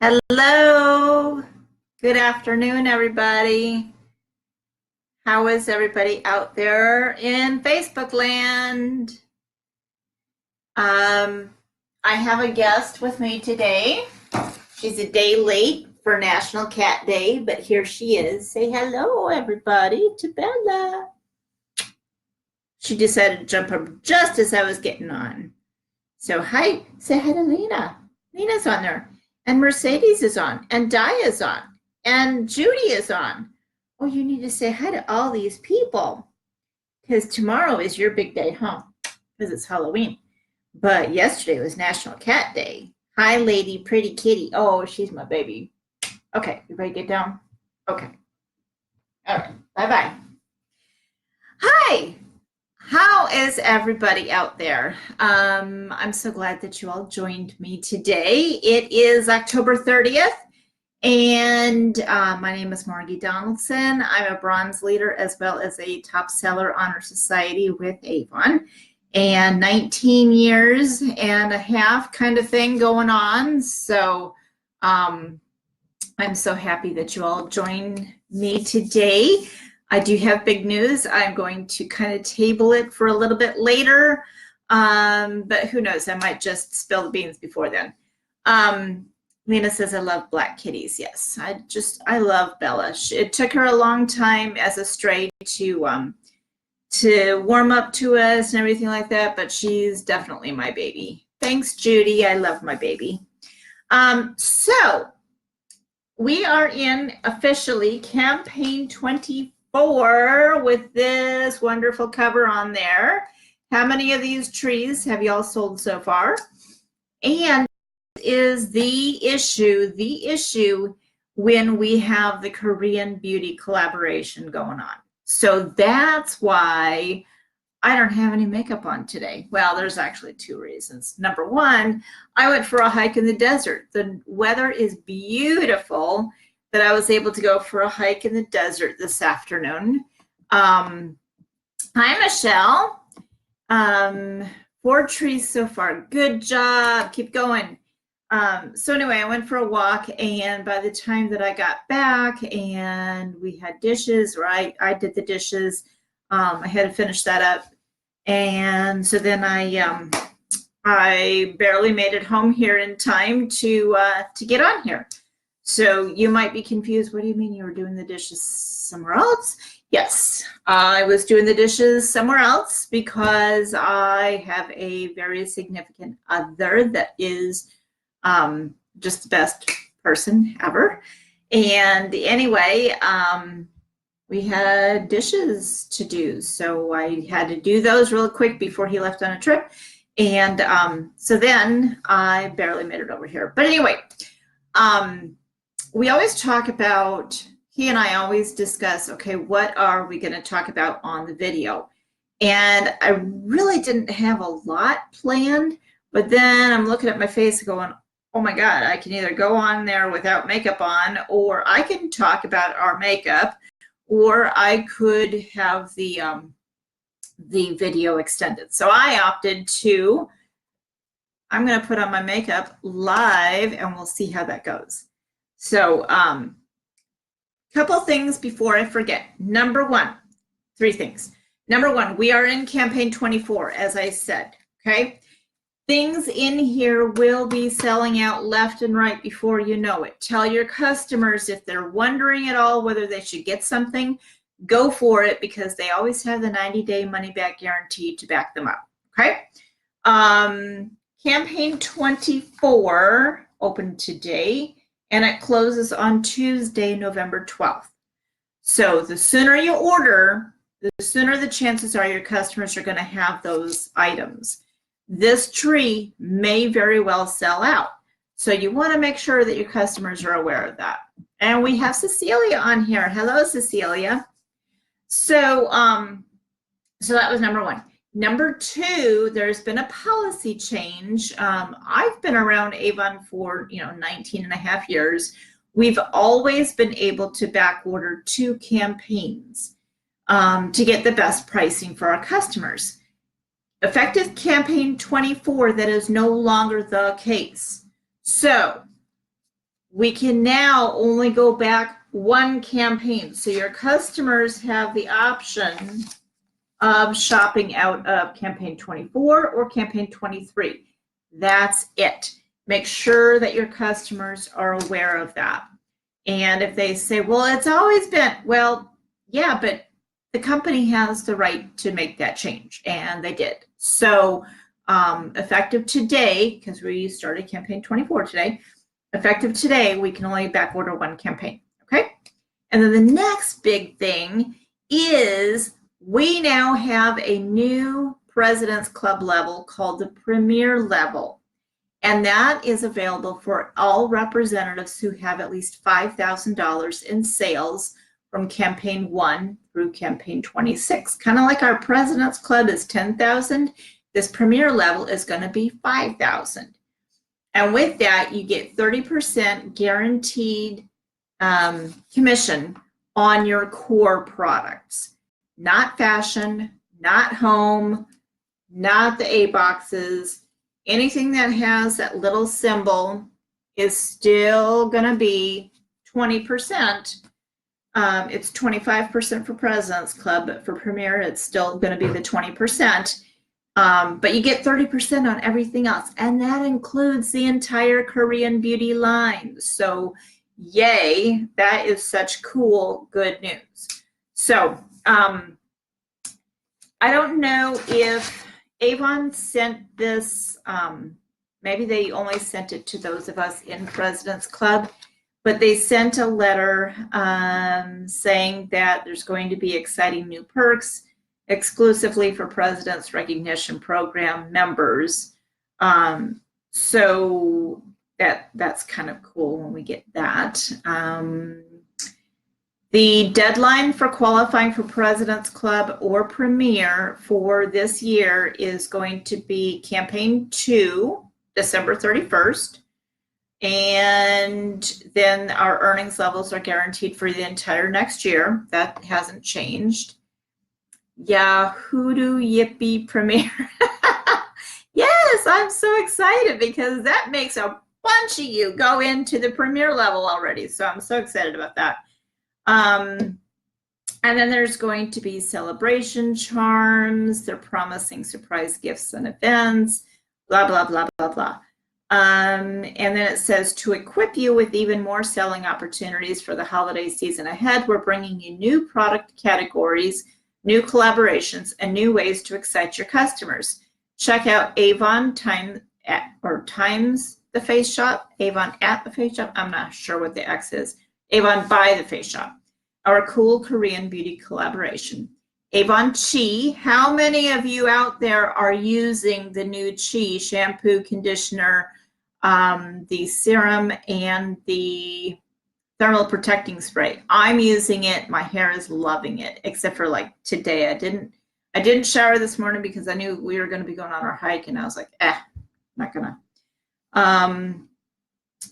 Hello. Good afternoon, everybody. How is everybody out there in Facebook land? I have a guest with me today. She's a day late for National Cat Day, but here she is. Say hello, everybody, to Bella. She decided to jump up just as I was getting on. So hi, say hi to Lena. Lena's on there. And Mercedes is on, and Dia is on, and Judy is on. Oh, you need to say hi to all these people because tomorrow is your big day, huh? Because it's Halloween. But yesterday was National Cat Day. Hi, lady, pretty kitty. Oh, she's my baby. Okay, you ready to get down? Okay. All right, bye-bye. Hi. How is everybody out there? I'm so glad that you all joined me today. It is October 30th, and my name is Margie Donaldson. I'm a bronze leader as well as a top seller honor society with Avon, and 19 years and a half kind of thing going on. So I'm so happy that you all joined me today. I do have big news. I'm going to kind of table it for a little bit later, but who knows? I might just spill the beans before then. Lena says, I love black kitties. Yes, I love Bella. It took her a long time as a stray to warm up to us and everything like that, but she's definitely my baby. Thanks, Judy. I love my baby. So we are in officially campaign 24 with this wonderful cover on there. How many of these trees have y'all sold so far? And is the issue when we have the Korean beauty collaboration going on. So that's why I don't have any makeup on today. Well, there's actually two reasons. Number one, I went for a hike in the desert. The weather is beautiful that I was able to go for a hike in the desert this afternoon. Hi, Michelle. 4 trees so far. Good job. Keep going. So anyway, I went for a walk, and by the time that I got back and we had dishes, right? I did the dishes. I had to finish that up. And so then I barely made it home here in time to get on here. So you might be confused. What do you mean you were doing the dishes somewhere else? Yes, I was doing the dishes somewhere else because I have a very significant other that is just the best person ever. And anyway, we had dishes to do. So I had to do those real quick before he left on a trip. And so then I barely made it over here. But anyway, we always talk about, he and I always discuss, okay, what are we going to talk about on the video? And I really didn't have a lot planned, but then I'm looking at my face going, oh my God, I can either go on there without makeup on, or I can talk about our makeup, or I could have the video extended. So I opted to, I'm going to put on my makeup live and we'll see how that goes. So couple things before I forget. Number one, 3 things. Number one, we are in campaign 24, as I said, okay? Things in here will be selling out left and right before you know it. Tell your customers if they're wondering at all whether they should get something, go for it because they always have the 90-day money-back guarantee to back them up, okay? Campaign 24 opened today, and it closes on Tuesday, November 12th. So the sooner you order, the sooner the chances are your customers are going to have those items. This tree may very well sell out. So you want to make sure that your customers are aware of that. And we have Cecilia on here. Hello, Cecilia. So, so that was number one. Number two, there's been a policy change. I've been around Avon for 19 and a half years. We've always been able to back order 2 campaigns to get the best pricing for our customers. Effective campaign 24, that is no longer the case. So we can now only go back one campaign. So your customers have the option of shopping out of campaign 24 or campaign 23. That's it. Make sure that your customers are aware of that. And if they say, well, it's always been, well, yeah, but the company has the right to make that change, and they did. So effective today, because we started campaign 24 today, effective today, we can only back order one campaign, okay? And then the next big thing is we now have a new President's Club level called the Premier level. And that is available for all representatives who have at least $5,000 in sales from campaign 1 through campaign 26. Kind of like our President's Club is 10,000, this Premier level is going to be 5,000. And with that, you get 30% guaranteed commission on your core products. Not fashion, not home, not the A boxes. Anything that has that little symbol is still going to be 20%. It's 25% for President's Club, but for Premier, it's still going to be the 20%. But you get 30% on everything else, and that includes the entire Korean beauty line. So yay, that is such cool, good news. So I don't know if Avon sent this, maybe they only sent it to those of us in President's Club, but they sent a letter saying that there's going to be exciting new perks exclusively for President's Recognition Program members. So that's kind of cool when we get that. The deadline for qualifying for President's Club or Premier for this year is going to be campaign 2, December 31st. And then our earnings levels are guaranteed for the entire next year. That hasn't changed. Yahoo Yippee Premier. Yes, I'm so excited because that makes a bunch of you go into the Premier level already. So I'm so excited about that. And then there's going to be celebration charms. They're promising surprise gifts and events, blah, blah, blah, blah, blah. And then it says, to equip you with even more selling opportunities for the holiday season ahead, we're bringing you new product categories, new collaborations, and new ways to excite your customers. Check out Avon times the Face Shop, Avon at the Face Shop. I'm not sure what the X is. Avon by the Face Shop. Our cool Korean beauty collaboration. Avon Chi. How many of you out there are using the new Chi shampoo, conditioner, the serum, and the thermal protecting spray? I'm using it. My hair is loving it, except for like today. I didn't shower this morning because I knew we were going to be going on our hike, and I was like, not gonna.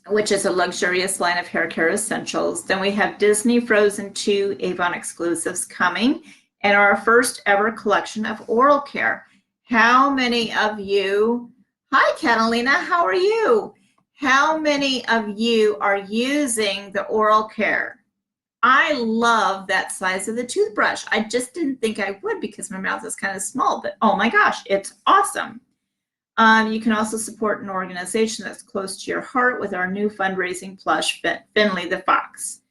Which is a luxurious line of hair care essentials. Then we have Disney Frozen 2 Avon exclusives coming, and our first ever collection of oral care. How many of you, hi Catalina, how are you? How many of you are using the oral care? I love that size of the toothbrush. I just didn't think I would because my mouth is kind of small, but oh my gosh, it's awesome. You can also support an organization that's close to your heart with our new fundraising plush, Finley the Fox.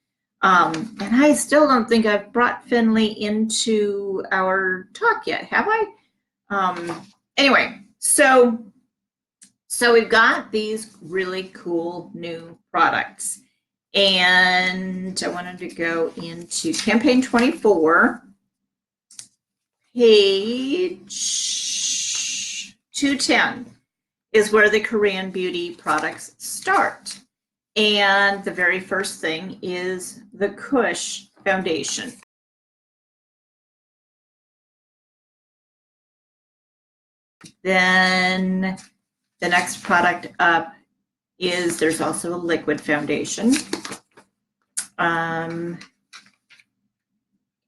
And I still don't think I've brought Finley into our talk yet, have I? Anyway, so we've got these really cool new products. And I wanted to go into campaign 24, page 210 is where the Korean beauty products start. And the very first thing is the Kush Foundation. Then the next product up is, there's also a liquid foundation. And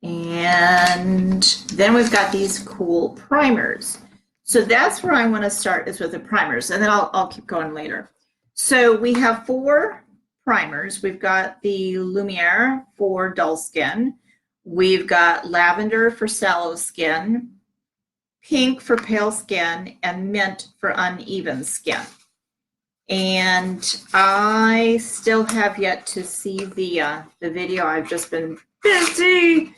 then we've got these cool primers. So that's where I want to start, is with the primers, and then I'll keep going later. So we have 4 primers. We've got the Lumiere for dull skin. We've got lavender for sallow skin, pink for pale skin, and mint for uneven skin. And I still have yet to see the video. I've just been busy.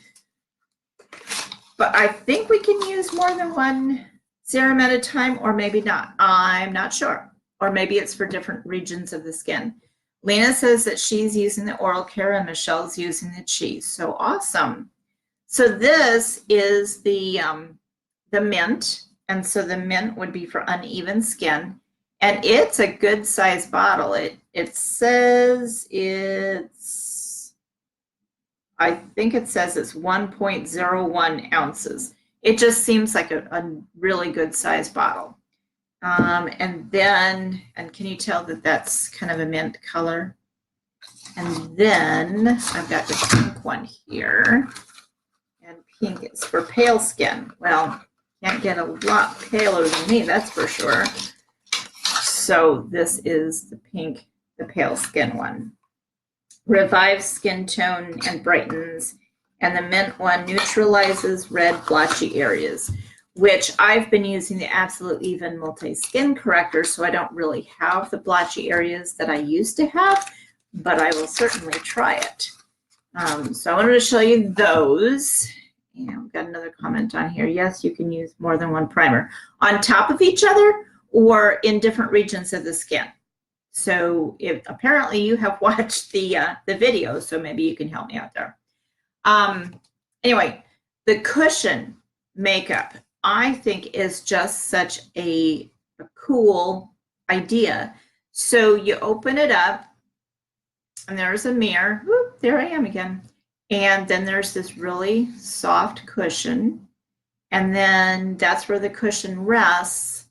But I think we can use more than one serum at a time, or maybe not. I'm not sure. Or maybe it's for different regions of the skin. Lena says that she's using the oral care and Michelle's using the cheese. So awesome. So this is the mint. And so the mint would be for uneven skin. And it's a good size bottle. It says it's, I think it says it's 1.01 ounces. It just seems like a really good size bottle. And then, and can you tell that that's kind of a mint color? And then I've got the pink one here. And pink is for pale skin. Well, can't get a lot paler than me, that's for sure. So this is the pink, the pale skin one. Revives skin tone and brightens. And the mint one neutralizes red blotchy areas, which I've been using the Absolute Even Multi-Skin Corrector, so I don't really have the blotchy areas that I used to have, but I will certainly try it. So I wanted to show you those. And we've got another comment on here. Yes, you can use more than one primer on top of each other or in different regions of the skin. So if apparently you have watched the video, so maybe you can help me out there. Anyway, the cushion makeup, I think, is just such a cool idea. So you open it up, and there's a mirror. Whoop, there I am again. And then there's this really soft cushion. And then that's where the cushion rests.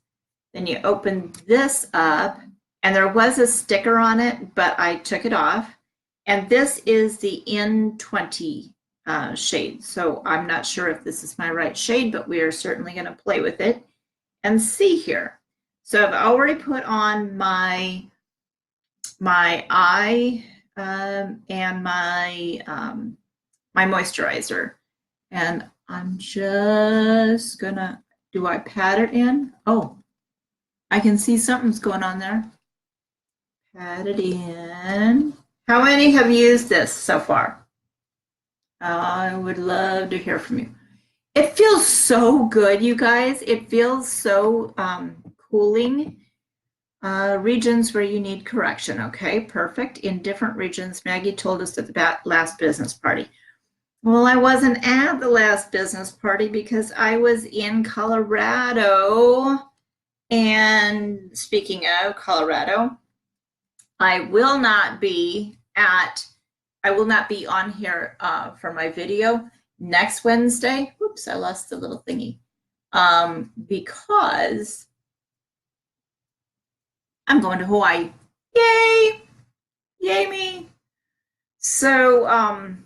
Then you open this up, and there was a sticker on it, but I took it off. And this is the N20 shade. So I'm not sure if this is my right shade, but we are certainly going to play with it and see here. So I've already put on my eye and my my moisturizer, and I'm just gonna, do I pat it in? Oh, I can see something's going on there. Pat it in. How many have used this so far? I would love to hear from you. It feels so good, you guys. It feels so cooling. Regions where you need correction. Okay, perfect. In different regions, Maggie told us at the last business party. Well, I wasn't at the last business party because I was in Colorado. And speaking of Colorado, I will not be on here for my video next Wednesday. Oops, I lost the little thingy. Because I'm going to Hawaii. Yay! Yay me! So,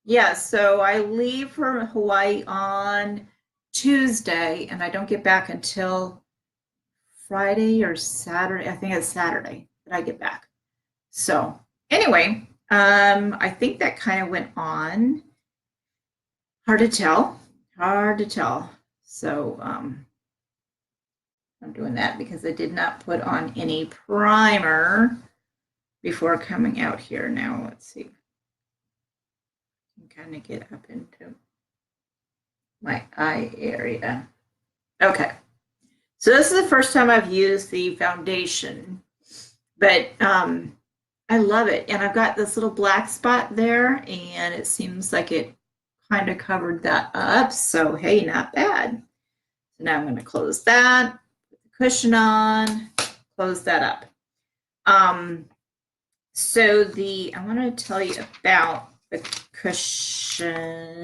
yeah, so I leave for Hawaii on Tuesday, and I don't get back until Friday or Saturday. I think it's Saturday that I get back. So anyway, I think that kind of went on. Hard to tell. So I'm doing that because I did not put on any primer before coming out here. Now let's see. I can kind of get up into my eye area. Okay. So this is the first time I've used the foundation, but I love it. And I've got this little black spot there, and it seems like it kind of covered that up. So, hey, not bad. So now I'm going to close that, put the cushion on, close that up. So I want to tell you about the cushion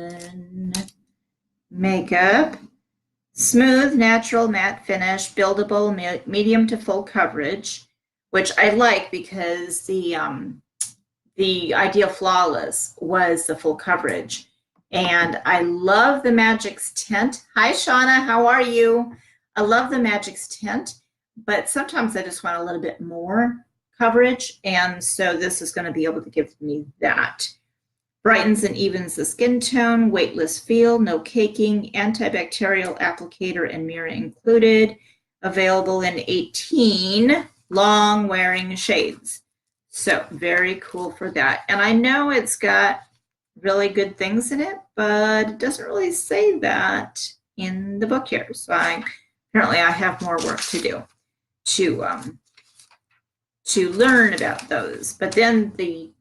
makeup. Smooth, natural, matte finish, buildable, medium to full coverage, which I like because the Ideal Flawless was the full coverage. And I love the Magic's tint. Hi, Shauna, how are you? I love the Magic's tint, but sometimes I just want a little bit more coverage, and so this is going to be able to give me that. Brightens and evens the skin tone, weightless feel, no caking, antibacterial applicator and mirror included. Available in 18 long wearing shades. So very cool for that. And I know it's got really good things in it, but it doesn't really say that in the book here. So apparently I have more work to do to learn about those. But then the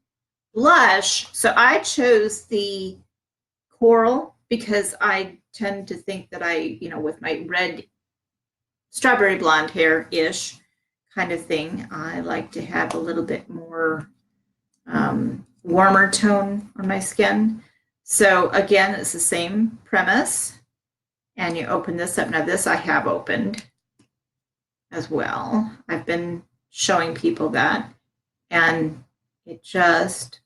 blush, so I chose the coral because I tend to think that with my red strawberry blonde hair-ish kind of thing, I like to have a little bit more warmer tone on my skin. So again, it's the same premise. And you open this up. Now this I have opened as well. I've been showing people that. And it just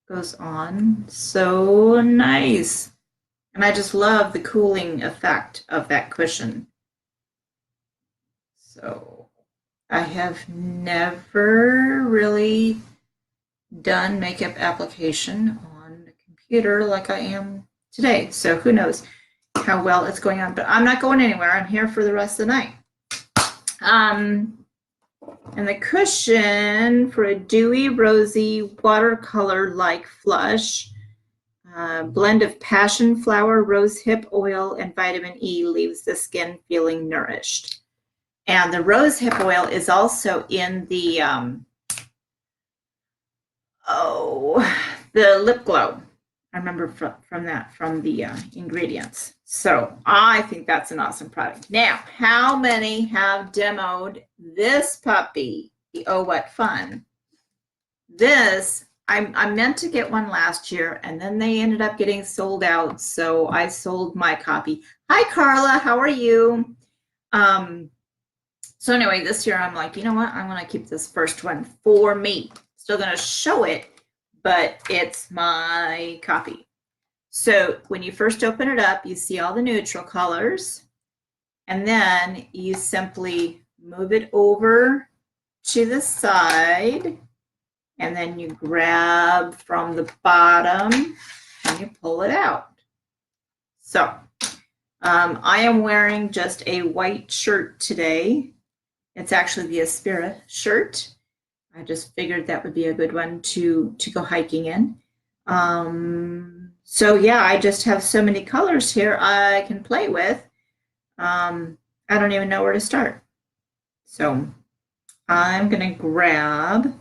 goes on so nice. And I just love the cooling effect of that cushion. So I have never really done makeup application on the computer like I am today. So who knows how well it's going on, but I'm not going anywhere. I'm here for the rest of the night. And the cushion for a dewy, rosy, watercolor-like flush, blend of passion flower, rose hip oil, and vitamin E leaves the skin feeling nourished. And the rose hip oil is also in the the lip glow. I remember from the ingredients. So I think that's an awesome product. Now, how many have demoed this puppy? The Oh What Fun. This, I meant to get one last year, and then they ended up getting sold out, so I sold my copy. Hi, Carla. How are you? So anyway, this year I'm like, you know what? I want to keep this first one for me. Still going to show it, but it's my copy. So when you first open it up, you see all the neutral colors, and then you simply move it over to the side, and then you grab from the bottom and you pull it out. So I am wearing just a white shirt today. It's actually the Aspira shirt. I just figured that would be a good one to go hiking in. So yeah, I just have so many colors here I can play with. I don't even know where to start. So I'm gonna grab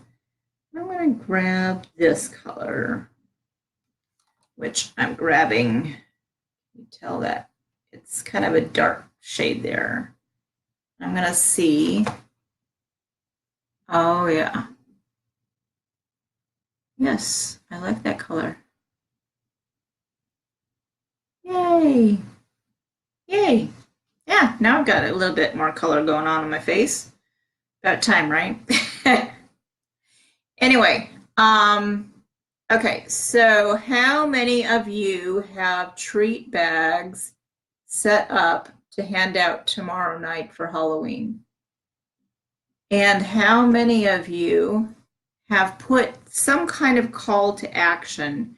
this color, which I'm grabbing. You tell that it's kind of a dark shade there. I'm gonna see. Oh yeah. Yes, I like that color. Yay. Yay. Yeah, now I've got a little bit more color going on my face. About time, right? Anyway, okay, so how many of you have treat bags set up to hand out tomorrow night for Halloween? And how many of you have put some kind of call to action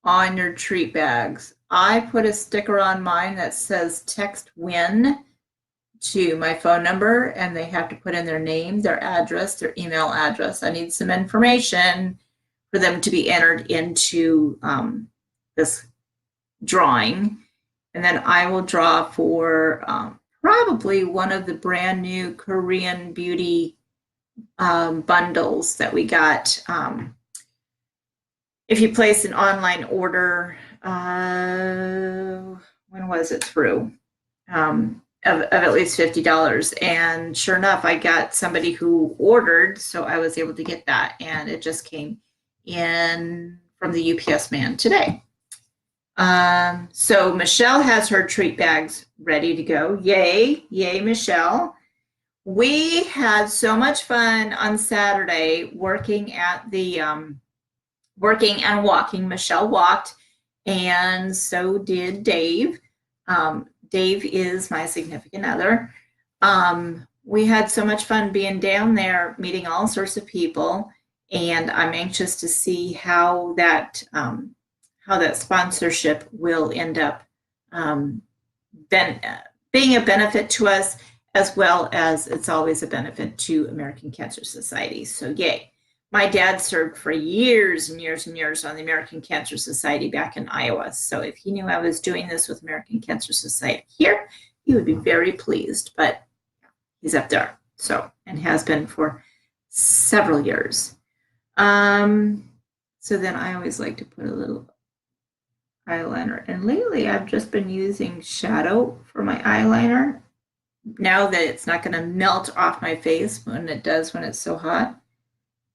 on your treat bags? I put a sticker on mine that says text win to my phone number, and they have to put in their name, their address, their email address. I need some information for them to be entered into this drawing. And then I will draw for probably one of the brand new Korean beauty bundles that we got. If you place an online order, when was it through? Of at least $50. And sure enough, I got somebody who ordered, so I was able to get that. And it just came in from the UPS man today. So Michelle has her treat bags ready to go. Yay, yay, Michelle. We had so much fun on Saturday working at the, working and walking. Michelle walked, and so did Dave. Dave is my significant other. we had so much fun being down there, meeting all sorts of people, and I'm anxious to see how that sponsorship will end up ben, being a benefit to us, as well as it's always a benefit to American Cancer Society. So yay. My dad served for years and years and years on the American Cancer Society back in Iowa. So if he knew I was doing this with American Cancer Society here, he would be very pleased. But he's up there, so, and has been for several years. So then I always like to put a little eyeliner. And lately I've just been using shadow for my eyeliner. Now that it's not going to melt off my face when it does when it's so hot.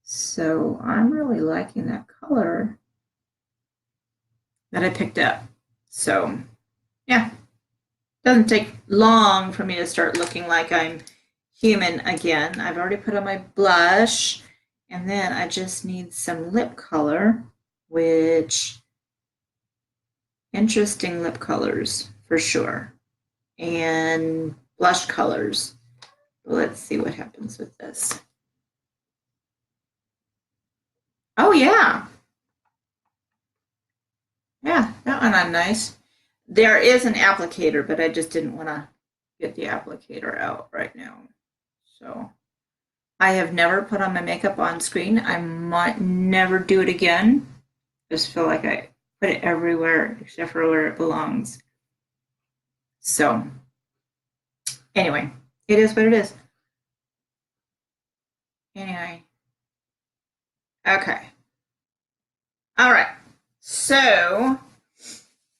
So I'm really liking that color that I picked up. So yeah, doesn't take long for me to start looking like I'm human again. I've already put on my blush, and then I just need some lip color, which interesting lip colors for sure, and blush colors. Let's see what happens with this. Oh yeah. Yeah, that one on nice. There is an applicator, but I just didn't want to get the applicator out right now. So I have never put on my makeup on screen. I might never do it again. Just feel like I put it everywhere except for where it belongs. So anyway, it is what it is. Anyway. Okay. All right. So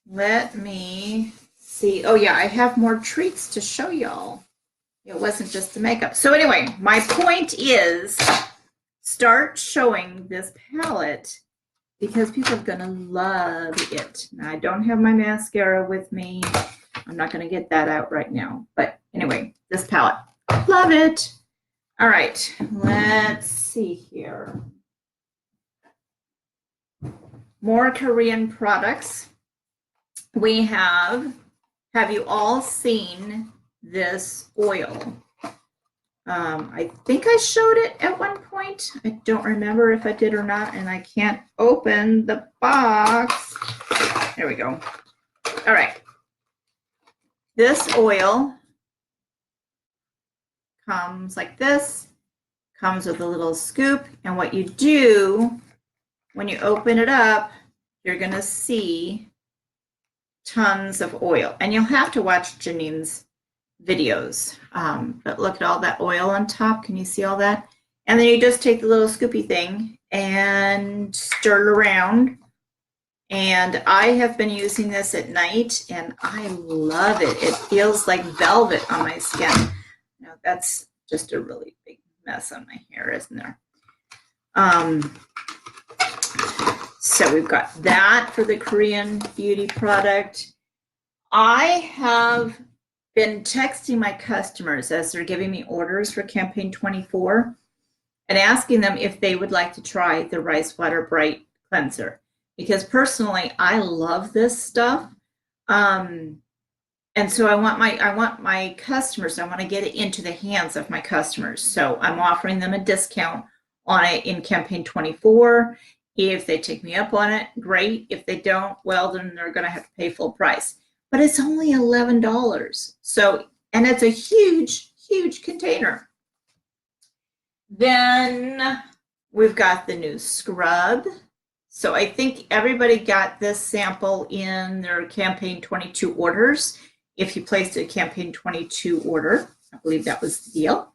let me see. Oh yeah, I have more treats to show y'all. It wasn't just the makeup. So anyway, my point is start showing this palette because people are gonna love it. Now I don't have my mascara with me. I'm not gonna get that out right now. But anyway, this palette, love it. All right, let's see here. More Korean products. We have you all seen this oil? I think I showed it at one point. I don't remember if I did or not, and I can't open the box. There we go. All right. This oil comes like this, comes with a little scoop, and what you do when you open it up, you're gonna see tons of oil, and you'll have to watch Janine's videos. But look at all that oil on top. Can you see all that? And then you just take the little scoopy thing and stir it around. And I have been using this at night, and I love it. It feels like velvet on my skin. Now that's just a really big mess on my hair, isn't there? So we've got that for the Korean beauty product. I have been texting my customers as they're giving me orders for campaign 24 and asking them if they would like to try the Rice Water Bright Cleanser. Because personally, I love this stuff. And so I want my customers, I want to get it into the hands of my customers. So I'm offering them a discount on it in campaign 24. If they take me up on it, great. If they don't, well, then they're going to have to pay full price. But it's only $11. So, and it's a huge, huge container. Then we've got the new scrub. So I think everybody got this sample in their campaign 22 orders. If you placed a campaign 22 order, I believe that was the deal.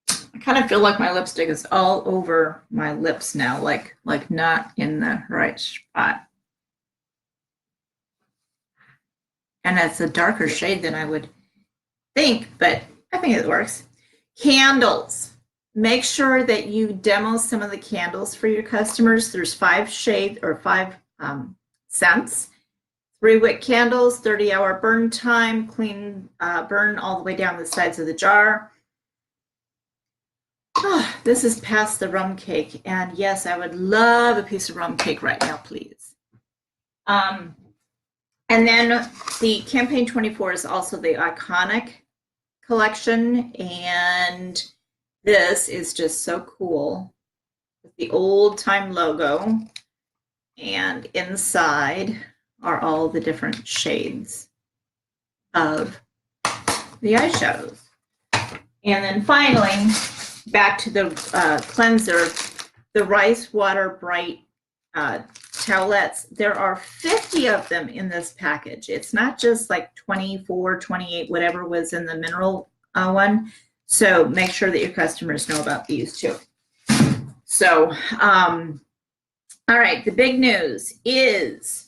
I kind of feel like my lipstick is all over my lips now, like not in the right spot. And it's a darker shade than I would think, but I think it works. Candles. Make sure that you demo some of the candles for your customers. There's 5 shades or 5 scents. 3 wick candles, 30-hour burn time, clean burn all the way down the sides of the jar. Oh, this is past the rum cake, and yes, I would love a piece of rum cake right now, please. And then the campaign 24 is also the iconic collection, and this is just so cool with the old time logo, and inside are all the different shades of the eyeshadows. And then finally, back to the cleanser, the Rice Water Bright towelettes. There are 50 of them in this package. It's not just like 24, 28, whatever was in the mineral one. So make sure that your customers know about these too. So, all right, the big news is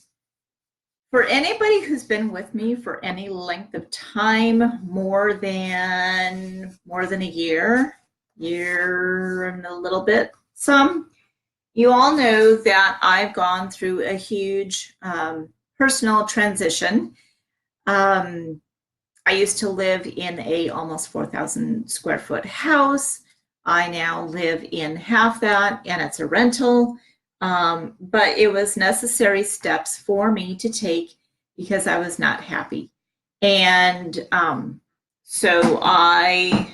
for anybody who's been with me for any length of time, more than a year and a little bit, you all know that I've gone through a huge personal transition. I used to live in a almost 4,000 square foot house. I now live in half that, and it's a rental. But it was necessary steps for me to take because I was not happy. And so I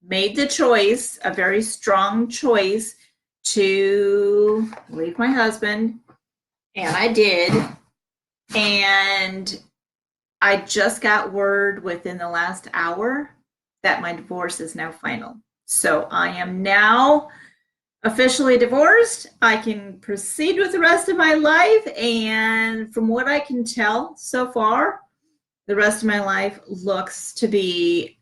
made the choice, a very strong choice, to leave my husband, and I did. And I just got word within the last hour that my divorce is now final. So I am now officially divorced. I can proceed with the rest of my life, and from what I can tell so far, the rest of my life looks to be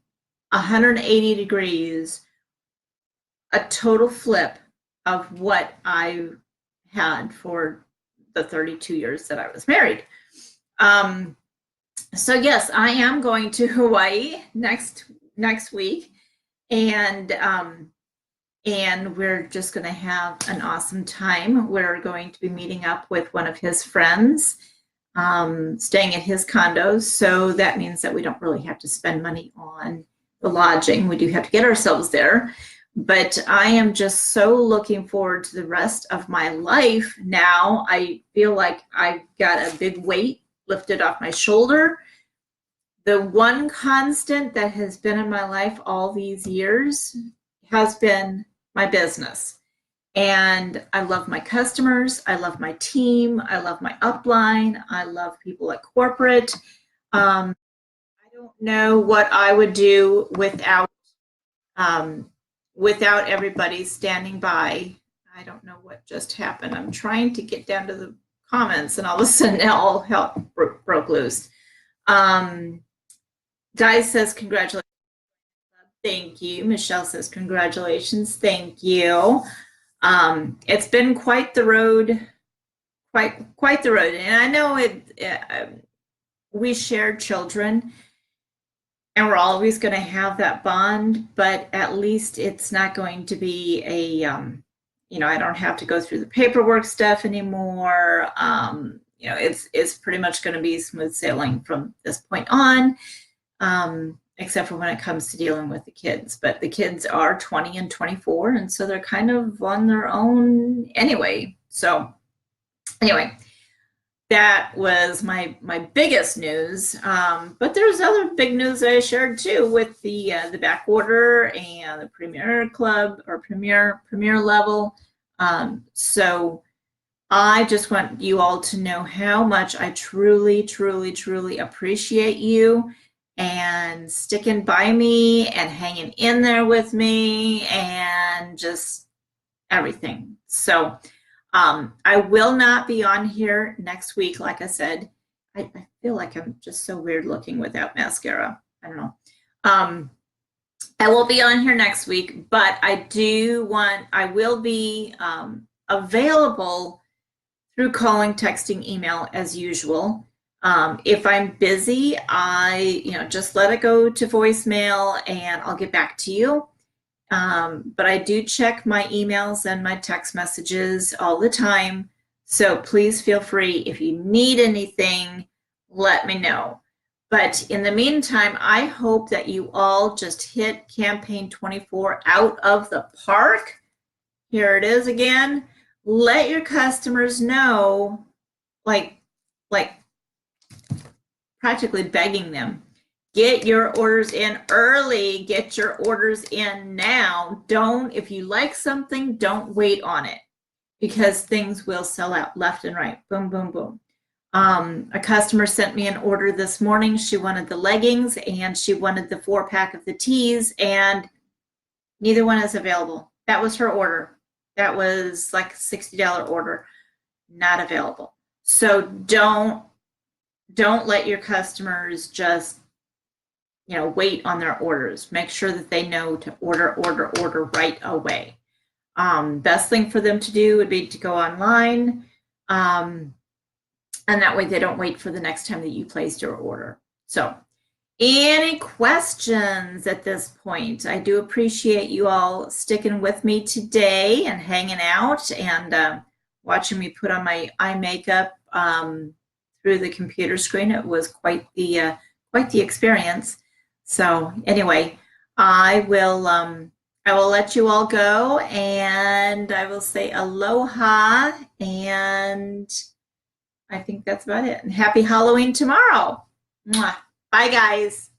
180 degrees, a total flip of what I had for the 32 years that I was married. So yes, I am going to Hawaii next week, and we're just going to have an awesome time. We're going to be meeting up with one of his friends, staying at his condos. So that means that we don't really have to spend money on the lodging. We do have to get ourselves there. But I am just so looking forward to the rest of my life now. I feel like I've got a big weight lifted off my shoulder. The one constant that has been in my life all these years has been my business. And I love my customers. I love my team. I love my upline. I love people at corporate. I don't know what I would do without everybody standing by. I don't know what just happened. I'm trying to get down to the comments, and all of a sudden all hell broke loose. Di says congratulations. Thank you. Michelle says congratulations. Thank you. It's been quite the road, quite the road. And I know we shared children, and we're always going to have that bond, but at least it's not going to be a, I don't have to go through the paperwork stuff anymore. It's pretty much going to be smooth sailing from this point on, except for when it comes to dealing with the kids. But the kids are 20 and 24, and so they're kind of on their own anyway. So anyway, that was my biggest news. But there's other big news that I shared too, with the back order and the Premier Club or Premier level. So I just want you all to know how much I truly, truly, truly appreciate you and sticking by me and hanging in there with me and just everything. So I will not be on here next week. Like I said, I feel like I'm just so weird looking without mascara. I don't know. I will be on here next week, but I will be available through calling, texting, email as usual. If I'm busy, I just let it go to voicemail and I'll get back to you. But I do check my emails and my text messages all the time. So please feel free. If you need anything, let me know. But in the meantime, I hope that you all just hit Campaign 24 out of the park. Here it is again. Let your customers know, like practically begging them, Get your orders in early. Get your orders in now. If you like something, don't wait on it, because things will sell out left and right. Boom, boom, boom. A customer sent me an order this morning. She wanted the leggings and she wanted the 4-pack of the tees, and neither one is available. That was her order. That was like a $60 order. Not available. So don't let your customers just wait on their orders. Make sure that they know to order right away. Best thing for them to do would be to go online, and that way they don't wait for the next time that you placed your order. So, any questions at this point? I do appreciate you all sticking with me today and hanging out and watching me put on my eye makeup through the computer screen. It was quite the experience. So anyway, I will let you all go, and I will say aloha, and I think that's about it. And happy Halloween tomorrow. Mwah. Bye, guys.